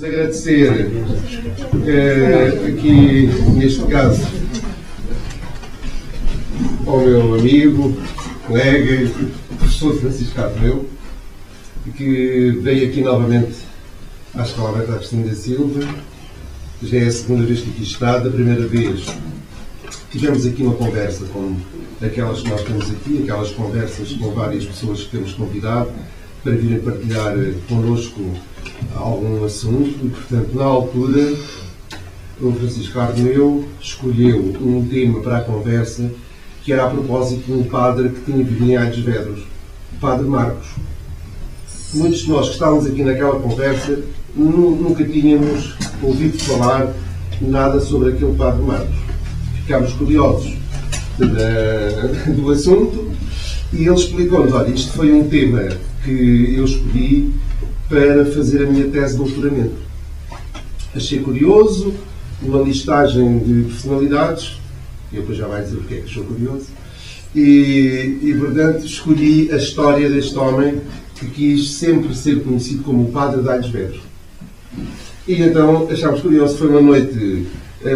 Agradecer aqui, neste caso, ao meu amigo, colega e professor Francisco Arneu, que veio aqui novamente à Escola Alberto Agostinho da Silva. Já é a segunda vez que aqui está. Da primeira vez tivemos aqui uma conversa como aquelas que nós temos aqui, aquelas conversas com várias pessoas que temos convidado para virem partilhar connosco algum assunto e, portanto, na altura, o Francisco Arneu escolheu um tema para a conversa que era a propósito de um padre que tinha vivido em Aires Vedros, o Padre Marcos. Muitos de nós que estávamos aqui naquela conversa nunca tínhamos ouvido falar nada sobre aquele Padre Marcos. Ficámos curiosos do assunto e ele explicou-nos: olha, isto foi um tema que eu escolhi para fazer a minha tese de doutoramento. Achei curioso, uma listagem de personalidades, e depois já vai dizer porque é que achou curioso, e portanto escolhi a história deste homem que quis sempre ser conhecido como o Padre de Aires Vedros. E então achámos curioso. Foi uma noite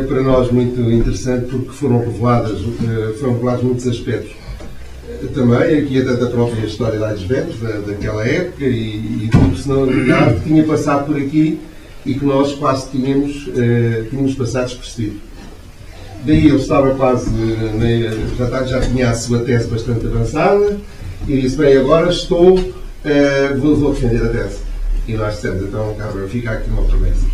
para nós muito interessante, porque foram revelados muitos aspectos também aqui da própria história de Aires Vedros, daquela época, e de personalidade que tinha passado por aqui e que nós quase tínhamos passado despercebido. Daí ele estava quase, já tinha a sua tese bastante avançada e disse: bem, agora vou defender a tese. E nós dissemos: então, Carmen, fica aqui uma promessa.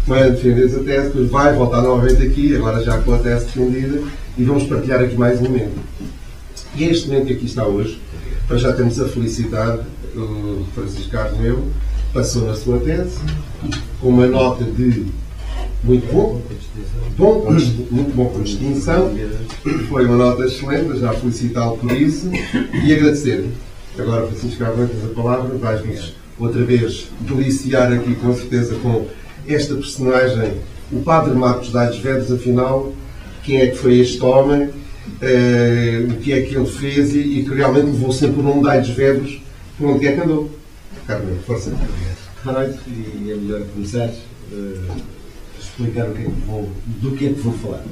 Quando defendes a tese, depois vai voltar novamente aqui, agora já com a tese defendida, e vamos partilhar aqui mais um momento. E este momento que aqui está hoje, para já temos a felicidade, o Francisco Arneu passou na sua tese com uma nota de muito bom, muito bom com distinção. Foi uma nota excelente, já felicitá-lo por isso e agradecer-lhe. Agora, Francisco Arneu, tens a palavra, vais-nos outra vez deliciar aqui com certeza com esta personagem, o Padre Marcos de Aires Vedros. Afinal, quem é que foi este homem? O que é que ele fez e que realmente levou sempre o nome de Aires Vedros por onde é que andou. Carmen, força. Boa noite, e é melhor começar a explicar do que é que vou falar.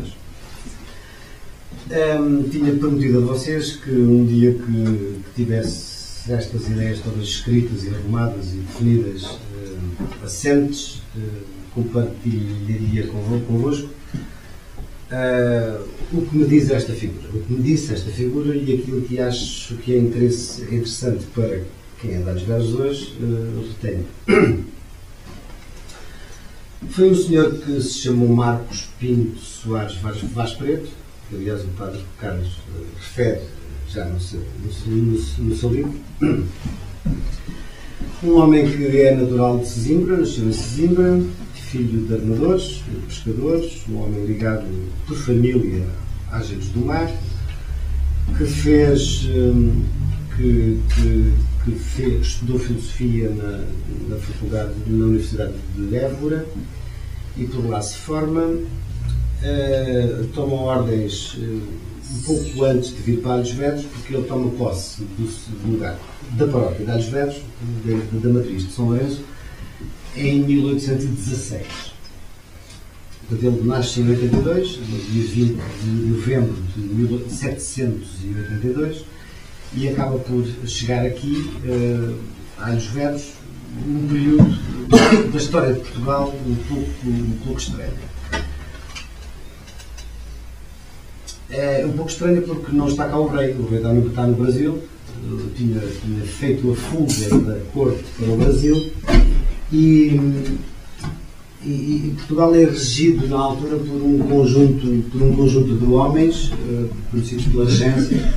Tinha prometido a vocês que um dia que tivesse estas ideias todas escritas e arrumadas e definidas, assentes, compartilharia convosco o que me diz esta figura, o que me disse esta figura e aquilo que acho que é interessante para quem é de Aires Vedros hoje retém. Foi um senhor que se chamou Marcos Pinto Soares Vaz Preto, que aliás o Padre Carlos refere já no seu livro. Um homem que é natural de Sesimbra, nasceu em Sesimbra, filho de armadores, de pescadores, um homem ligado por família a agentes do mar, que estudou filosofia na faculdade, na Universidade de Évora, e por lá se forma, toma ordens um pouco antes de vir para Aires Vedros, porque ele toma posse do lugar da paróquia de Aires Vedros, da matriz de São Lourenço, em 1816. Portanto, ele nasce em 82, no dia 20 de novembro de 1782, e acaba por chegar aqui a Aires Vedros num período da história de Portugal um pouco estranho. É um pouco estranho porque não está cá o rei está no Brasil, tinha feito a fuga da corte para o Brasil e Portugal é regido na altura por um conjunto de homens conhecidos pela regência,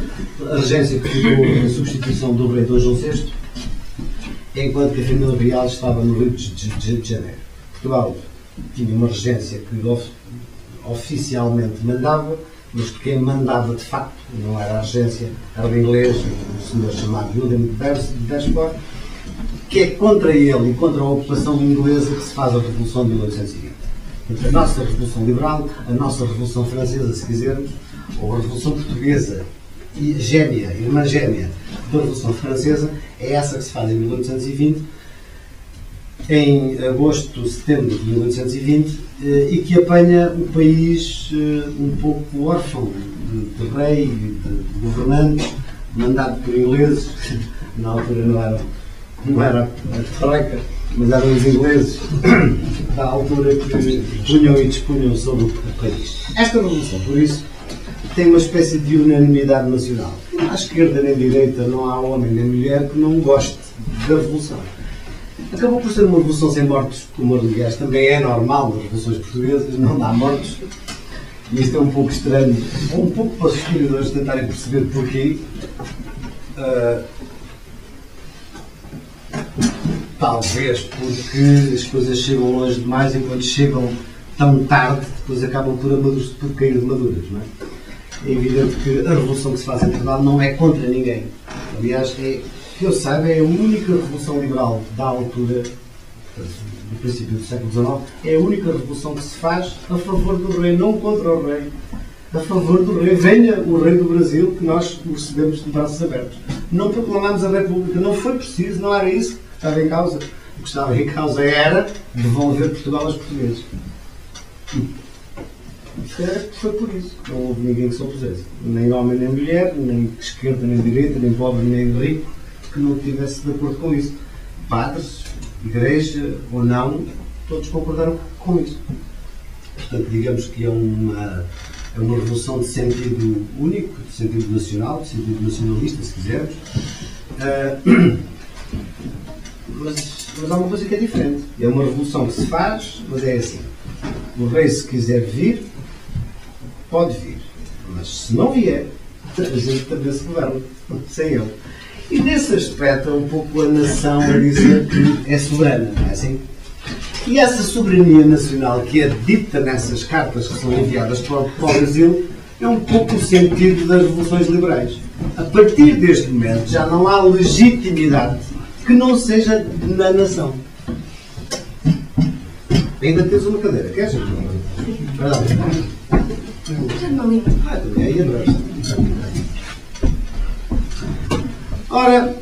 a regência que ficou em substituição do rei Dom João VI, enquanto que a família real estava no Rio de Janeiro. Portugal tinha uma regência que oficialmente mandava, mas quem mandava de facto não era a regência, era o inglês, um senhor chamado William Beresford, que é contra ele e contra a ocupação inglesa que se faz a Revolução de 1820. Portanto, a nossa Revolução Liberal, a nossa Revolução Francesa, se quisermos, ou a Revolução Portuguesa, gêmea, irmã gêmea da Revolução Francesa, é essa que se faz em 1820, em agosto, setembro de 1820, e que apanha o país um pouco órfão de rei, de governantes, mandado por ingleses. Na altura não era a Troika, mas eram os ingleses da altura que punham e dispunham sobre o país. Esta revolução, por isso, tem uma espécie de unanimidade nacional. À esquerda nem à direita não há homem nem mulher que não goste da revolução. Acabou por ser uma revolução sem mortos, como aliás também é normal nas revoluções portuguesas, não dá mortos. E isto é um pouco estranho, um pouco para os historiadores tentarem perceber porquê. Talvez porque as coisas chegam longe demais e quando chegam tão tarde, depois acabam por cair de maduras, não é? É evidente que a revolução que se faz em Portugal não é contra ninguém. Aliás, que eu saiba, é a única revolução liberal da altura, do princípio do século XIX, é a única revolução que se faz a favor do rei, não contra o rei. A favor do rei. Venha o rei do Brasil, que nós o recebemos de braços abertos. Não proclamámos a República, não foi preciso, não era isso que estava em causa. O que estava em causa era devolver Portugal aos portugueses. Foi por isso. Não houve ninguém que se opusesse. Nem homem nem mulher, nem de esquerda nem de direita, nem pobre nem rico, que não estivesse de acordo com isso. Padres, igreja ou não, todos concordaram com isso. Portanto, digamos que é uma revolução de sentido único, de sentido nacional, de sentido nacionalista, se quisermos. Mas há uma coisa que é diferente. É uma revolução que se faz, mas é assim. O rei, se quiser vir, pode vir. Mas se não vier, a gente também se governa, sem ele. E nesse aspecto é um pouco a nação a dizer que é soberana, não é assim? E essa soberania nacional que é dita nessas cartas que são enviadas para o Brasil é um pouco o sentido das revoluções liberais. A partir deste momento já não há legitimidade que não seja na nação. Ainda tens uma cadeira, queres? Vai lá. Aí atrás. Ora,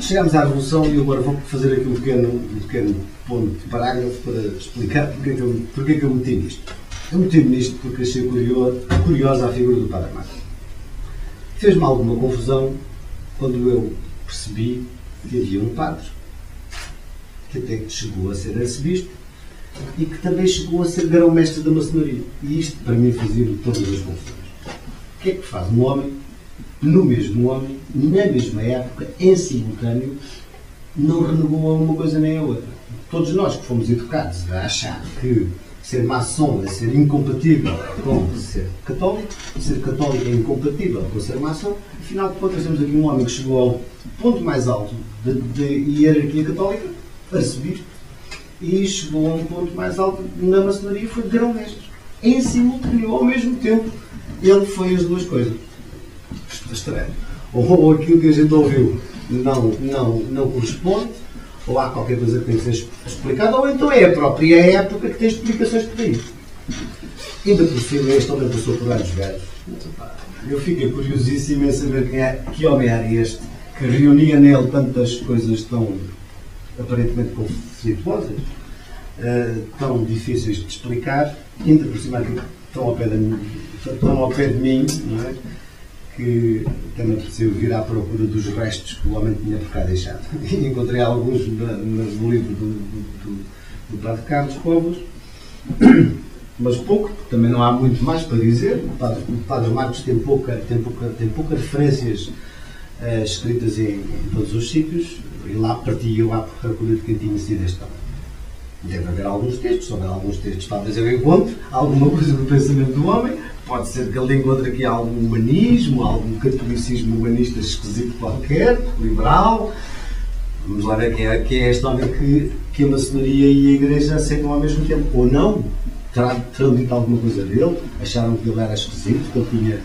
chegamos à Revolução e agora vou fazer aqui um pequeno ponto de parágrafo para explicar porque é que eu meti nisto. Eu meti nisto porque achei curiosa a figura do Padre Amaro. Fez-me alguma confusão quando eu percebi que havia um padre que até chegou a ser arcebispo e que também chegou a ser grão-mestre da maçonaria. E isto, para mim, fazia todas as confusões. O que é que faz um homem, no mesmo homem, na mesma época, em simultâneo, não renegou a uma coisa nem a outra? Todos nós que fomos educados a achar que ser maçom é ser incompatível com ser católico é incompatível com ser maçom, afinal de contas temos aqui um homem que chegou ao ponto mais alto da hierarquia católica, arcebispo, e chegou a um ponto mais alto na maçonaria e foi grão-mestre. Em simultâneo, ao mesmo tempo, ele foi as duas coisas. Estranho. Ou aquilo que a gente ouviu não corresponde, ou há qualquer coisa que tem que ser explicada, ou então é a própria época que tem explicações por aí. Ainda por cima, este homem passou por vários velhos. Eu fiquei curiosíssimo em saber que homem era este, que reunia nele tantas coisas tão aparentemente conflituosas, tão difíceis de explicar, ainda por cima tão ao pé de mim, não é? Que também precisou vir à procura dos restos que o homem tinha por cá deixado. E encontrei alguns no livro do Padre Carlos Povos, mas pouco, também não há muito mais para dizer. O Padre Marcos tem poucas referências escritas em todos os sítios, e lá partia eu à procura de quem tinha sido este homem. Deve haver alguns textos, sobre alguns textos talvez eu encontre alguma coisa do pensamento do homem. Pode ser que ele encontre aqui algum humanismo, algum catolicismo humanista esquisito qualquer, liberal. Vamos lá ver quem é este homem que a maçonaria e a igreja aceitam ao mesmo tempo. Ou não, terão dito alguma coisa dele, acharam que ele era esquisito, que ele tinha...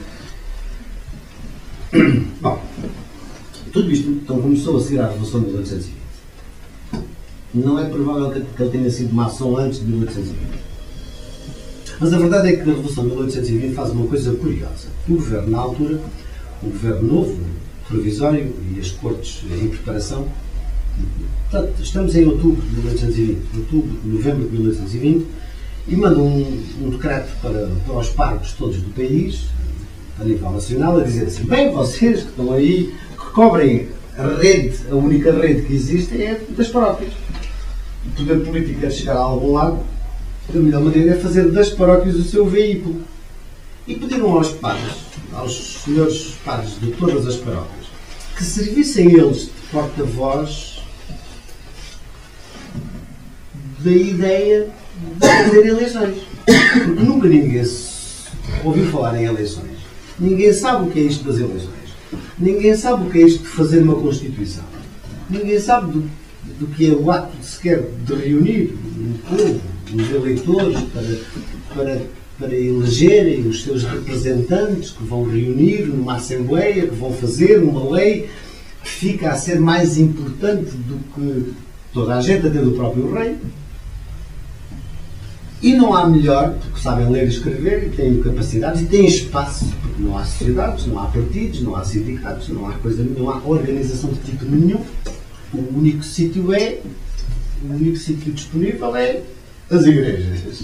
Bom, tudo isto então começou a seguir à Revolução de 1820. Não é provável que ele tenha sido maçom antes de 1820. Mas a verdade é que a Revolução de 1820 faz uma coisa curiosa. O governo, na altura, o governo novo, provisório, e as cortes em preparação, portanto, estamos em outubro de 1820, novembro de 1820, e mandam um decreto para os parques todos do país, a nível nacional, a dizer assim: bem, vocês que estão aí, que cobrem a única rede que existe é das paróquias. O poder político quer chegar a algum lado, a melhor maneira é fazer das paróquias o seu veículo. E pediram aos padres, aos senhores padres de todas as paróquias, que servissem eles de porta-voz da ideia de fazer eleições. Porque nunca ninguém ouviu falar em eleições. Ninguém sabe o que é isto das eleições. Ninguém sabe o que é isto de fazer uma Constituição. Ninguém sabe do que é o ato sequer de reunir um povo, os eleitores, para elegerem os seus representantes que vão reunir numa Assembleia, que vão fazer uma lei que fica a ser mais importante do que toda a gente, até do próprio rei. E não há melhor, porque sabem ler e escrever, e têm capacidades, e têm espaço, porque não há sociedades, não há partidos, não há sindicatos, não há coisa nenhuma, não há organização de tipo nenhum. O único sítio disponível é as igrejas.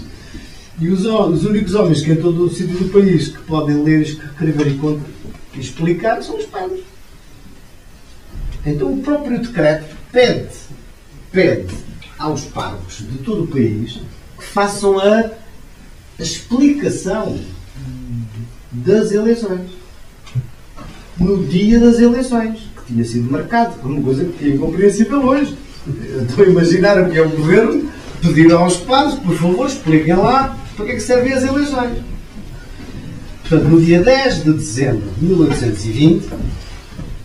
E os únicos homens que em todo o sítio do país que podem ler, escrever e explicar são os padres. Então o próprio decreto pede aos padres de todo o país que façam a explicação das eleições. No dia das eleições, que tinha sido marcado por uma coisa que é incompreensível hoje. Estou a imaginar o que é o governo pedir aos padres, por favor, expliquem lá para que é que servem as eleições. Portanto, no dia 10 de dezembro de 1820,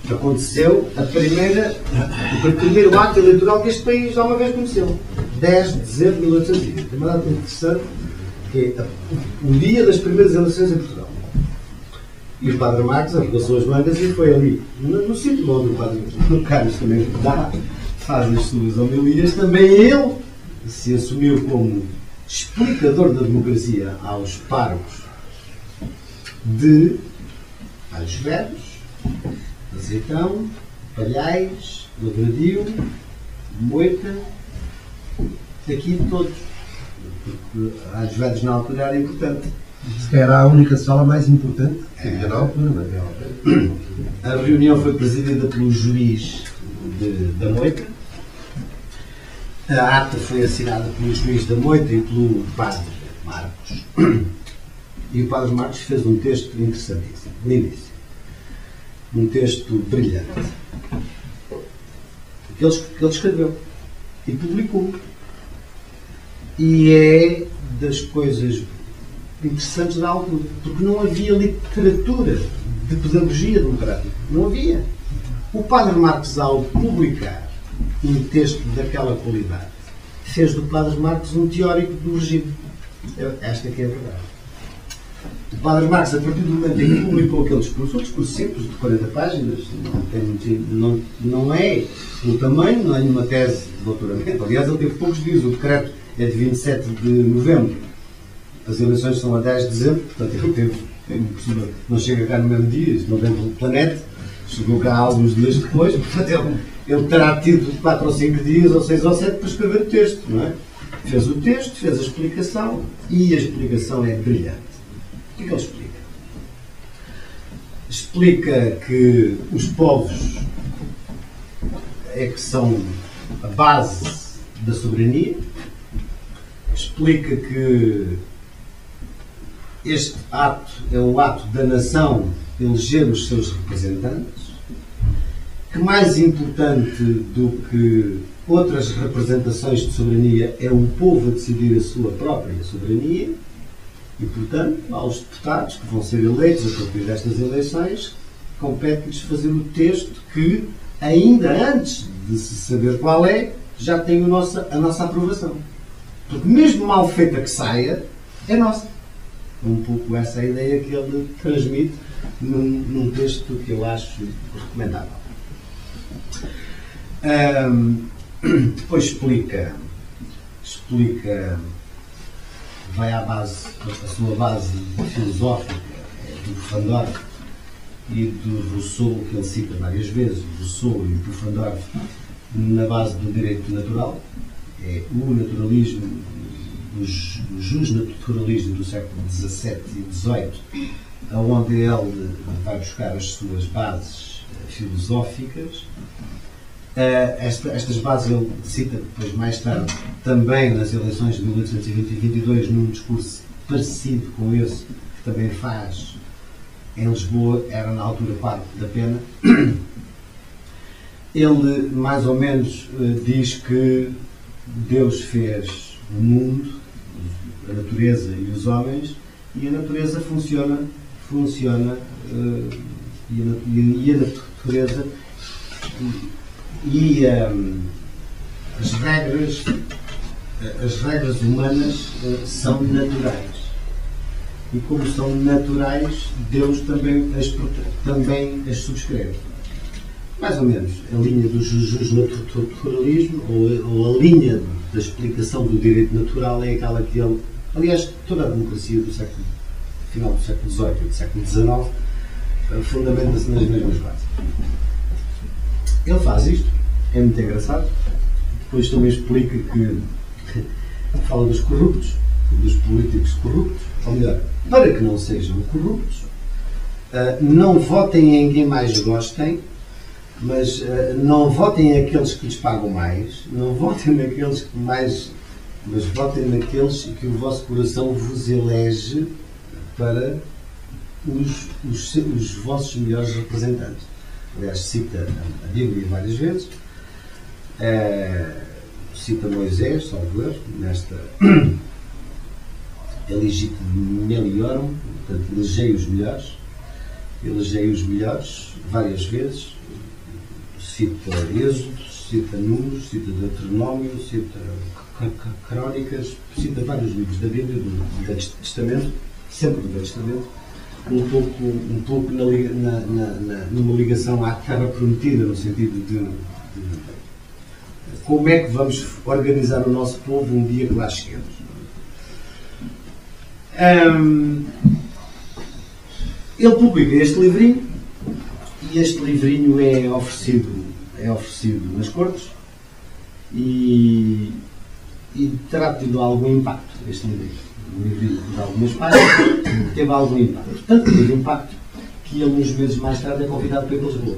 aconteceu o primeiro ato eleitoral que este país já uma vez conheceu. 10 de dezembro de 1820. Tem uma data interessante, que é o dia das primeiras eleições em Portugal. E o Padre Marcos arregaçou as mangas e foi ali, no sítio onde o Padre Carlos também faz as suas homilias, também ele se assumiu como explicador da democracia aos parcos de Alhos Velhos, Azeitão, Palhais, Lavradio, Moita, aqui de todos. Porque Alhos Velhos na altura era importante. Se era a única sala mais importante que havia na altura, não é? A reunião foi presidida pelo juiz da Moita. A ata foi assinada pelo juiz da Moita e pelo padre Marcos. E o padre Marcos fez um texto interessantíssimo, lindíssimo. Um texto brilhante. Que ele escreveu e publicou. E é das coisas interessantes da altura, porque não havia literatura de pedagogia democrática. Não havia. O padre Marcos, ao publicar um texto daquela qualidade, fez do padre Marcos um teórico do regime. Esta que é a verdade. O padre Marcos, a partir do momento em que publicou aquele discurso, um discurso simples, de 40 páginas, não é o tamanho, não é nenhuma tese de doutoramento. Aliás, ele teve poucos dias. O decreto é de 27 de novembro. As eleições são a 10 de dezembro, portanto ele teve, não chega cá no mesmo dia, não vem pelo planeta, chegou cá alguns dias depois, portanto ele terá tido 4 ou 5 dias, ou 6 ou 7 para escrever o texto, não é? Fez o texto, fez a explicação, e a explicação é brilhante. O que é que ele explica? Explica que os povos é que são a base da soberania, explica que este ato é o ato da nação eleger os seus representantes, que mais importante do que outras representações de soberania é o povo a decidir a sua própria soberania e, portanto, aos deputados que vão ser eleitos a partir destas eleições, compete-lhes fazer o texto que, ainda antes de se saber qual é, já tem a nossa aprovação. Porque mesmo mal feita que saia, é nossa. Um pouco essa é a ideia que ele transmite num texto que eu acho recomendável. Depois explica vai à base, a sua base filosófica do Pufendorf e do Rousseau, que ele cita várias vezes, o Rousseau e o Pufendorf, na base do direito natural, é o naturalismo, o justnaturalismo do século XVII e XVIII, onde ele vai buscar as suas bases filosóficas. Estas bases ele cita depois, mais tarde, também nas eleições de 1820 e 22, num discurso parecido com esse, que também faz em Lisboa, era na altura parte da pena. Ele, mais ou menos, diz que Deus fez o mundo, a natureza e os homens, e a natureza funciona e a natureza e as regras humanas são naturais. E como são naturais, Deus também as subscreve. Mais ou menos a linha do justnaturalismo, ou a linha da explicação do direito natural, é aquela que ele, aliás, toda a democracia do final do século XVIII e do século XIX fundamenta-se nas mesmas bases. Ele faz isto, é muito engraçado. Depois também explica que fala dos corruptos, dos políticos corruptos, ou melhor, para que não sejam corruptos, não votem em quem mais gostem, mas não votem aqueles que lhes pagam mais, não votem naqueles que mais, mas votem naqueles que o vosso coração vos elege para os vossos melhores representantes. Aliás, cita a Bíblia várias vezes, cita Moisés, salvo erro, nesta elegite meliorum, portanto, elegei os melhores várias vezes. Cita Êxodo, cita Números, cita Deuteronômio, cita Crónicas, cita vários livros da Bíblia, do Velho Testamento, sempre do Velho Testamento, um pouco numa ligação à Terra Prometida, no sentido de como é que vamos organizar o nosso povo um dia que lá cheguemos. Ele publica este livrinho, e este livrinho é oferecido nas cortes e terá tido algum impacto. Este livrinho de algumas páginas teve algum impacto. Tanto teve impacto que ele, uns meses mais tarde, é convidado para ir para Lisboa.